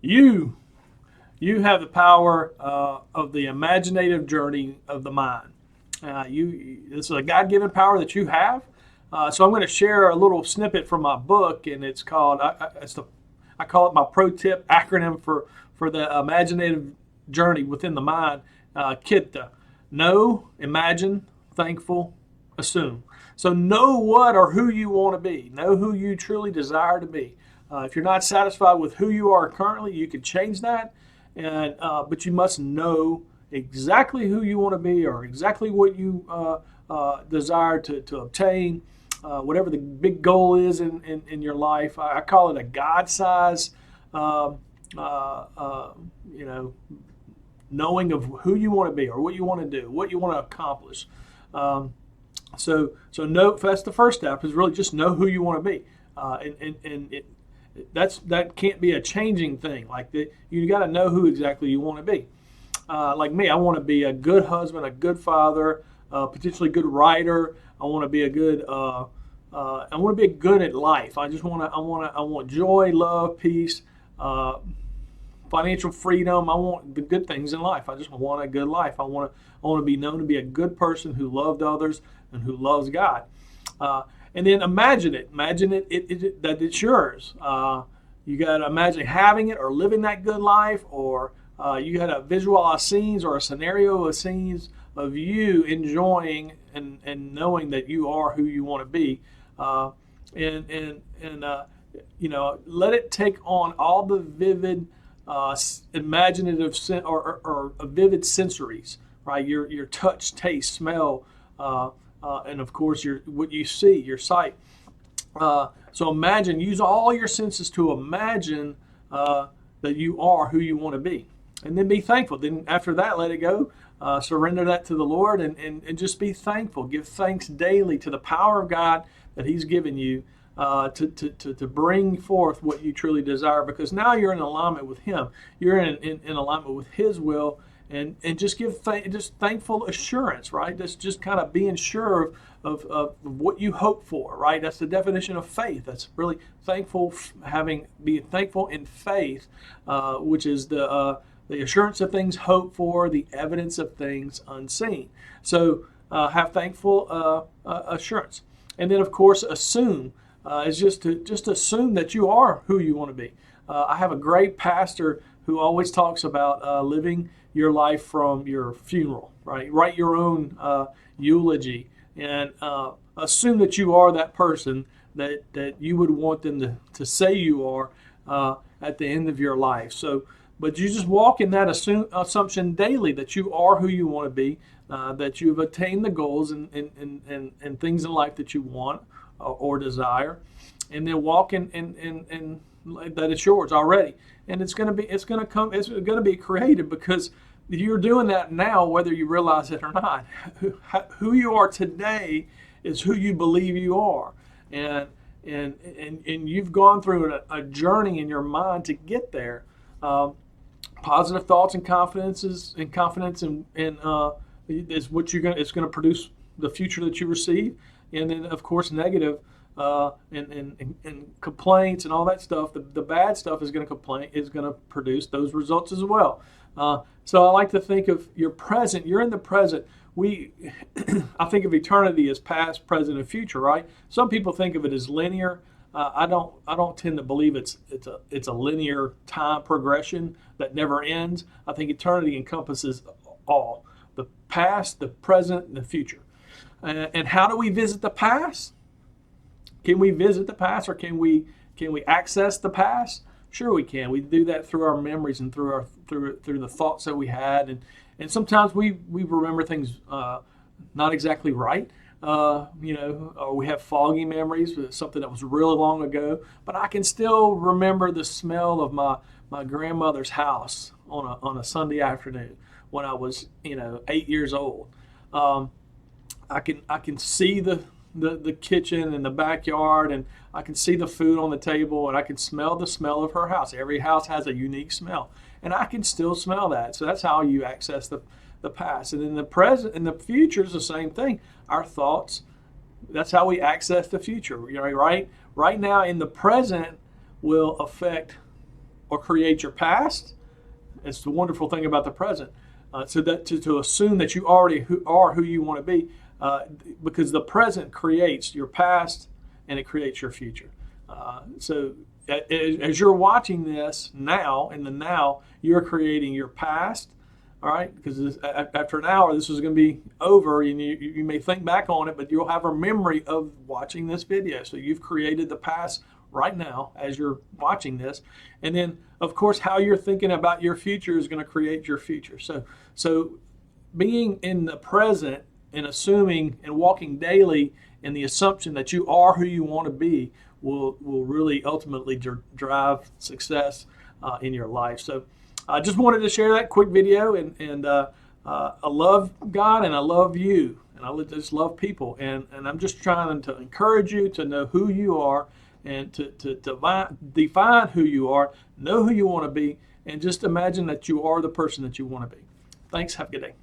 You you have the power of the imaginative journey of the mind. This is a God-given power that you have. So I'm going to share a little snippet from my book, and it's called I call it my pro tip acronym for the imaginative journey within the mind. KIDTA: know, imagine, thankful, assume. So know what or who you want to be. Know who you truly desire to be. If you're not satisfied with who you are currently, you can change that, and but you must know exactly who you want to be or exactly what you desire to obtain. Whatever the big goal is in your life, I call it a God size, uh, uh, you know, knowing of who you want to be or what you want to do, what you want to accomplish. Um, so know that's the first step is really just know who you want to be, that can't be a changing thing. You got to know who exactly you want to be. Like me, I want to be a good husband, a good father, potentially a good writer. I want to be a good. I want to be good at life. I just want to. I want joy, love, peace, financial freedom. I want the good things in life. I just want a good life. I want to be known to be a good person who loved others and who loves God. And then imagine it. Imagine that it's yours. You got to imagine having it or living that good life, or you got to visualize scenes or a scenario of scenes of you enjoying and knowing that you are who you want to be. And let it take on all the vivid imaginative or vivid sensories, right? Your touch, taste, smell, and of course what you see, your sight. So imagine, use all your senses to imagine that you are who you want to be, and then be thankful. Then after that, let it go. Surrender that to the Lord, and just be thankful. Give thanks daily to the power of God that He's given you to bring forth what you truly desire, because now you're in alignment with Him. You're in alignment with His will, and just give just thankful assurance, right? That's just kind of being sure of what you hope for, right? That's the definition of faith. That's really thankful, being thankful in faith, which is the assurance of things hoped for, the evidence of things unseen. So have thankful assurance, and then of course assume is just assume that you are who you want to be. I have a great pastor who always talks about living your life from your funeral, right? Write your own eulogy, and assume that you are that person that you would want them to say you are at the end of your life. So, but you just walk in that assumption daily that you are who you want to be, that you've attained the goals and things in life that you want or desire, and then walk in that it's yours already. And it's going to be creative, because you're doing that now, whether you realize it or not. Who you are today is who you believe you are, and you've gone through a journey in your mind to get there. Positive thoughts and confidence is what it's going to produce the future that you receive, and then of course negative and complaints and all that stuff. The bad stuff is going to produce those results as well. So I like to think of your present. You're in the present. I think of eternity as past, present, and future. Right? Some people think of it as linear. I don't tend to believe it's a linear time progression that never ends. I think eternity encompasses all: the past, the present, and the future. And how do we visit the past? Can we visit the past, or can we access the past? Sure, we can. We do that through our memories and through the thoughts that we had, and sometimes we remember things not exactly right. Or we have foggy memories with something that was really long ago. But I can still remember the smell of my grandmother's house on a Sunday afternoon when I was 8 years old. I can see the kitchen and the backyard, and I can see the food on the table, and I can smell the smell of her house. Every house has a unique smell, and I can still smell that. So that's how you access the past. And in the present and the future is the same thing. Our thoughts, that's how we access the future. Right now in the present will affect or create your past. It's the wonderful thing about the present. So that to assume that you already are who you want to be, because the present creates your past and it creates your future. So as you're watching this now, in the now, you're creating your past. All right, because after an hour, this is going to be over, and you may think back on it, but you'll have a memory of watching this video. So you've created the past right now as you're watching this, and then of course how you're thinking about your future is going to create your future. So being in the present and assuming and walking daily in the assumption that you are who you want to be will really ultimately drive success in your life. So I just wanted to share that quick video, and I love God and I love you, and I just love people, and I'm just trying to encourage you to know who you are, and to define who you are, know who you want to be, and just imagine that you are the person that you want to be. Thanks. Have a good day.